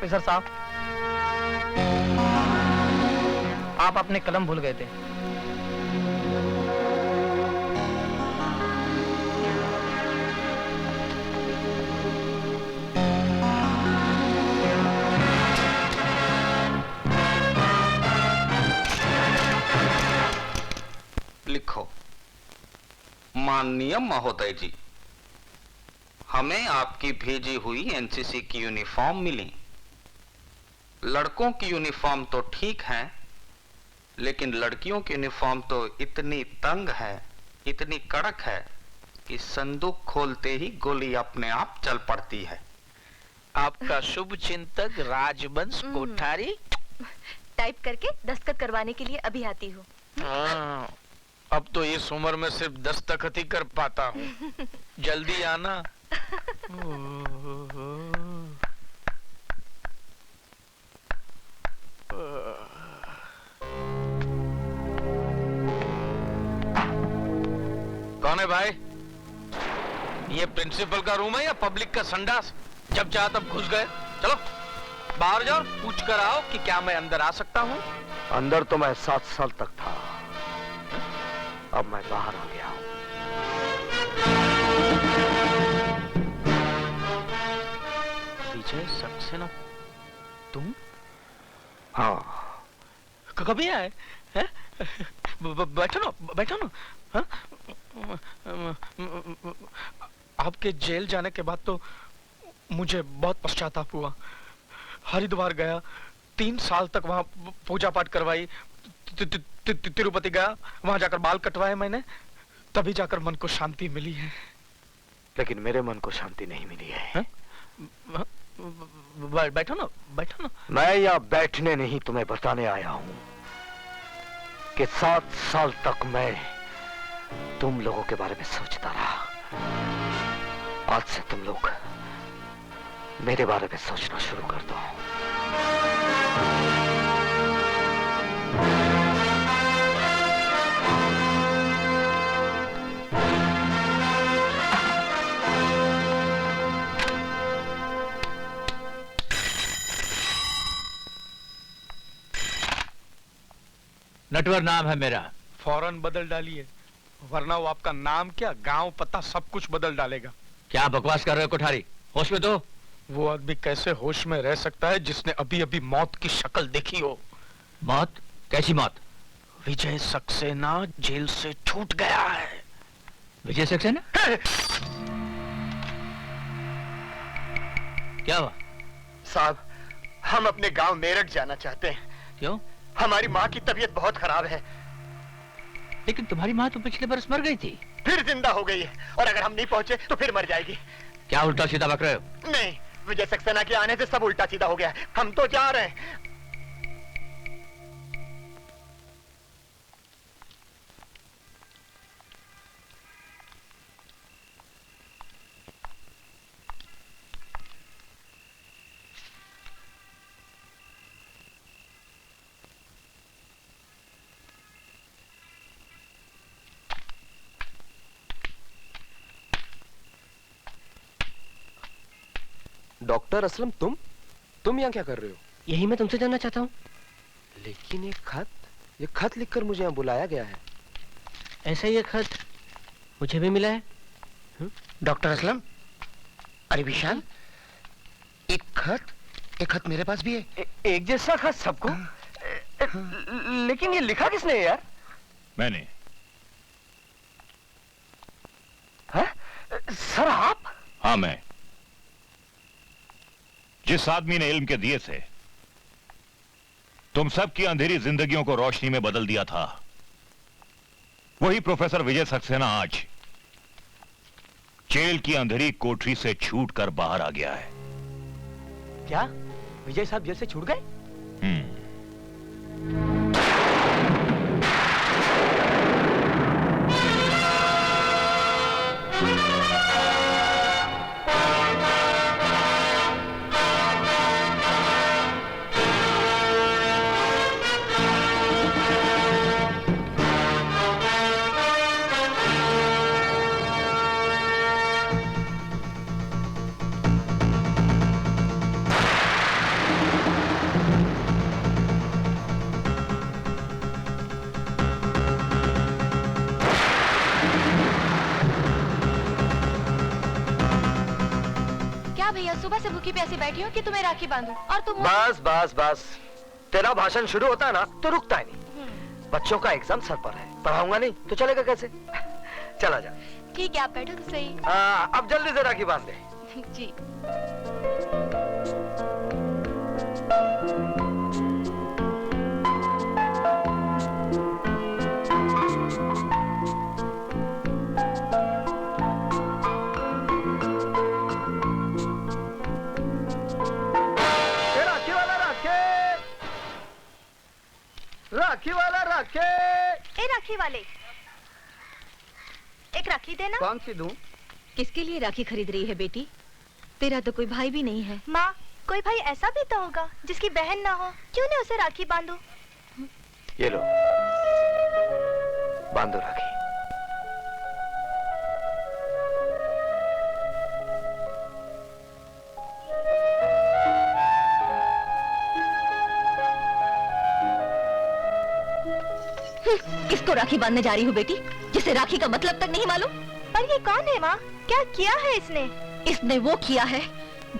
Officer साहब, आप अपने कलम भूल गए थे। लिखो, माननीय महोदय जी, हमें आपकी भेजी हुई एनसीसी की यूनिफॉर्म मिली। लड़कों की यूनिफॉर्म तो ठीक है, लेकिन लड़कियों की यूनिफॉर्म तो इतनी तंग है, इतनी कड़क है कि संदूक खोलते ही गोली अपने आप चल पड़ती है। आपका शुभ चिंतक राजवंश कोठारी। टाइप करके दस्तखत करवाने के लिए अभी आती हूँ। हाँ, अब तो इस उम्र में सिर्फ दस्तखत ही कर पाता हूँ। जल्दी आना। कौन है भाई? ये प्रिंसिपल का रूम है या पब्लिक का संडास? जब चाहा तब घुस गए। चलो बाहर जाओ और पूछ कर आओ कि क्या मैं अंदर आ सकता हूँ। अंदर तो मैं 7 साल तक था, अब मैं बाहर आ गया हूँ। विजय सक्सेना, तुम? हाँ। कभी आए? बैठो ना, बैठो ना। हाँ? आपके जेल जाने के बाद तो मुझे बहुत पश्चाताप हुआ। हरिद्वार गया, 3 साल तक वहां पूजा पाठ करवाई। तिरुपति गया, वहां जाकर बाल कटवाए मैंने, तभी जाकर मन को शांति मिली है। लेकिन मेरे मन को शांति नहीं मिली है। बैठो ना, बैठो ना। मैं यहाँ बैठने नहीं, तुम्हें बताने आया हूँ कि 7 साल तक मैं तुम लोगों के बारे में सोचता रहा। आज से तुम लोग मेरे बारे में सोचना शुरू कर दो। नटवर नाम है मेरा। फौरन बदल डालिए, वरना वो आपका नाम क्या, गांव, पता सब कुछ बदल डालेगा। क्या बकवास कर रहे हो कोठारी? होश में तो। वो आदमी कैसे होश में रह सकता है जिसने अभी अभी मौत की शक्ल देखी हो? मौत? कैसी मौत? विजय सक्सेना जेल से छूट गया है। विजय सक्सेना? क्या हुआ? साहब, हम अपने गांव मेरठ जाना चाहते हैं। क्यों? हमारी माँ की तबीयत बहुत खराब है। लेकिन तुम्हारी माँ तो पिछले बरस मर गई थी। फिर जिंदा हो गई है, और अगर हम नहीं पहुंचे तो फिर मर जाएगी। क्या उल्टा सीधा बक रहे हो? नहीं, विजय सक्सेना के आने से सब उल्टा सीधा हो गया है। हम तो जा रहे हैं। डॉक्टर असलम, तुम यहाँ क्या कर रहे हो? यही मैं तुमसे जानना चाहता हूँ। लेकिन ये खत लिखकर मुझे यहाँ बुलाया गया है। ऐसा ही एक खत मुझे भी मिला है। डॉक्टर असलम, अरे विशाल, एक खत मेरे पास भी है। एक जैसा खत सबको? लेकिन ये लिखा किसने है यार? मैंने। है? सर आप? हाँ, मैं। जिस आदमी ने इल्म के दिए से तुम सब की अंधेरी जिंदगियों को रोशनी में बदल दिया था, वही प्रोफेसर विजय सक्सेना आज जेल की अंधेरी कोठरी से छूटकर बाहर आ गया है। क्या विजय साहब जेल से छूट गए? सुबह से भूखी प्यासी बैठी हूँ कि तुम्हें राखी बांधूं और तुम बस बस बस, तेरा भाषण शुरू होता है ना तो रुकता ही नहीं। बच्चों का एग्जाम सर पर है, पढ़ाऊंगा नहीं तो चलेगा कैसे? चला जा। ठीक है, आप बैठो तो सही। अब जल्दी से राखी बांध दे। जी। राखी वाला राखे। ए राखी वाले, एक राखी देना। कौन सी दूं? किसके लिए राखी खरीद रही है बेटी? तेरा तो कोई भाई भी नहीं है। माँ, कोई भाई ऐसा भी तो होगा जिसकी बहन ना हो, क्यों नहीं उसे राखी बांधो? ये लो, बांधो राखी। किसको राखी बांधने जा रही हूँ बेटी, जिसे राखी का मतलब तक नहीं मालूम? पर ये कौन है माँ? क्या किया है इसने? इसने वो किया है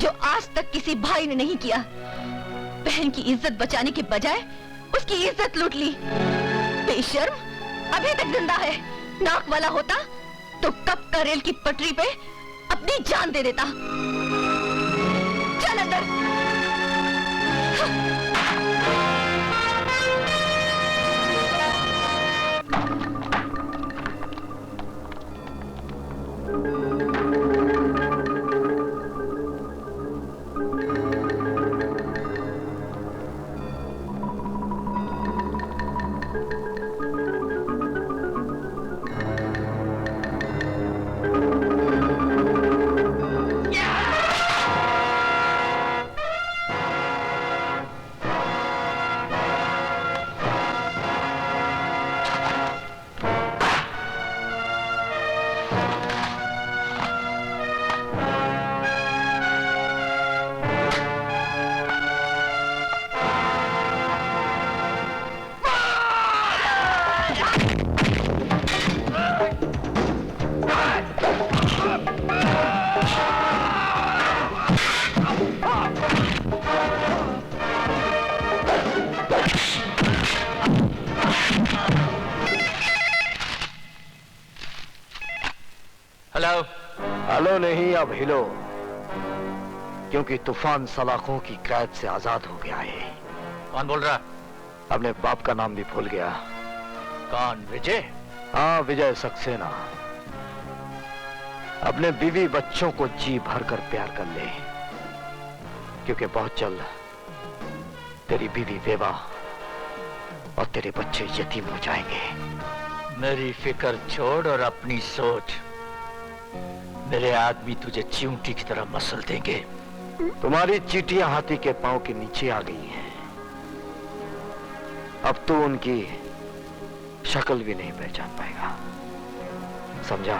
जो आज तक किसी भाई ने नहीं किया। बहन की इज्जत बचाने के बजाय उसकी इज्जत लूट ली। बेशर्म, अभी तक जिंदा है। नाक वाला होता तो कब का रेल की पटरी पे अपनी जान दे देता। चल अंदर। हेलो नहीं, अब हिलो, क्योंकि तूफान सलाखों की कैद से आजाद हो गया है। कौन बोल रहा? अपने बाप का नाम भी भूल गया। कौन? विजय? हाँ, विजय सक्सेना। अपने बीवी बच्चों को जी भर कर प्यार कर ले, क्योंकि बहुत जल्द तेरी बीवी बेवा और तेरे बच्चे यतीम हो जाएंगे। मेरी फिक्र छोड़ और अपनी सोच। मेरे आदमी तुझे चिमटी की तरह मसल देंगे। तुम्हारी चींटियां हाथी के पांव के नीचे आ गई हैं। अब तू उनकी शक्ल भी नहीं पहचान पाएगा, समझा?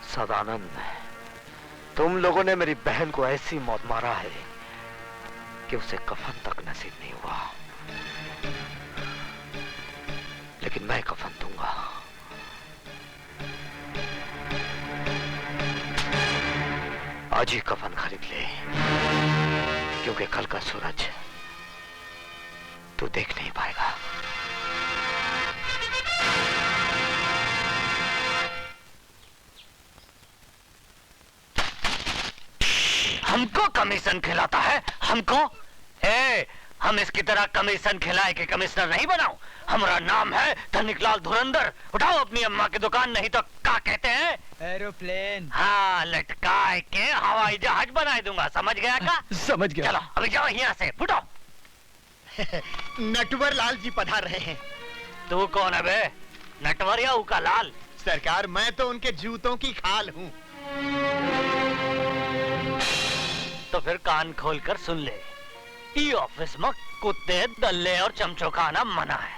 सदानंद, तुम लोगों ने मेरी बहन को ऐसी मौत मारा है कि उसे कफन तक नसीब नहीं हुआ, लेकिन मैं कफन दूंगा। आज ही कफन खरीद ले, क्योंकि कल का सूरज तू देख नहीं पाएगा। हमको कमीशन खिलाता है? हमको? हम इसकी तरह कमीशन खिलाए के कमिश्नर नहीं बनाओ। हमारा नाम है धनिकलाल धुरंधर। उठाओ अपनी अम्मा की दुकान, नहीं तो क्या कहते हैं? एरोप्लेन। हाँ, लटकाए के हवाई जहाज बना दूंगा। समझ गया का? समझ गया। चलो अभी जाओ यहाँ से, फुटो। नटवर लाल जी पधार रहे हैं। तू कौन है बे? नटवर या उका लाल? सरकार, मैं तो उनके जूतों की खाल हूँ। तो फिर कान खोल कर सुन ले, ई ऑफिस में कुत्ते, दल्ले और चमचों का आना मना है।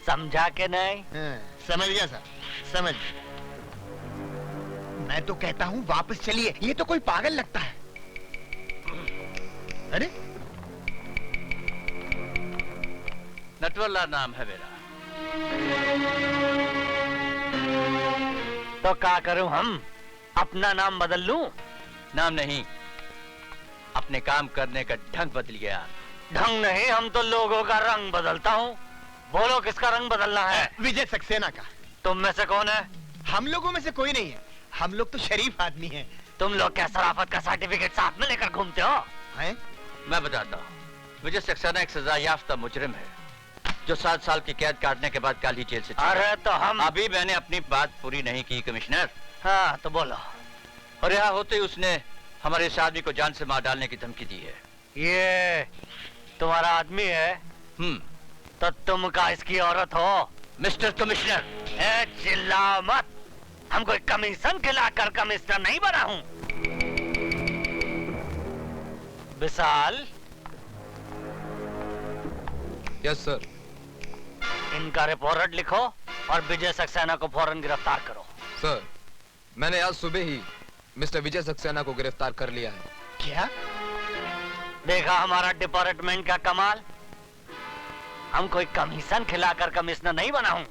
समझा के नहीं? समझ गया सर, समझ। मैं तो कहता हूँ वापस चलिए, ये तो कोई पागल लगता है। अरे नटवल्ला नाम है मेरा। तो क्या करूं हम? अपना नाम बदल लूं? नाम नहीं, अपने काम करने का ढंग बदल गया। ढंग नहीं, हम तो लोगों का रंग बदलता हूं। बोलो किसका रंग बदलना है? विजय सक्सेना का। तुम में से कौन है? हम लोगों में से कोई नहीं है, हम लोग तो शरीफ आदमी हैं। तुम लोग क्या शराफत का सर्टिफिकेट साथ में लेकर घूमते हो? हैं? मैं बताता हूँ। विजय सक्सेना एक सजा याफ्ता मुजरिम है जो 7 साल की कैद काटने के बाद कल ही जेल से छूटा। अरे तो हम अभी मैंने अपनी बात पूरी नहीं की कमिश्नर। हाँ तो बोलो। और यहाँ होते ही उसने हमारे इस आदमी को जान से मार डालने की धमकी दी है। ये तुम्हारा आदमी है? तो तुम का इसकी औरत हो? मिस्टर कमिश्नर, चिल्लाओ मत। हम कोई कमीशन खिलाकर कमिश्नर नहीं बना हूँ। विशाल। Yes sir. इनका रिपोर्ट लिखो और विजय सक्सेना को फौरन गिरफ्तार करो। सर, मैंने आज सुबह ही मिस्टर विजय सक्सेना को गिरफ्तार कर लिया है। क्या? देखा हमारा डिपार्टमेंट का कमाल। हम कोई कमीशन खिलाकर कमिश्नर नहीं बना हूँ।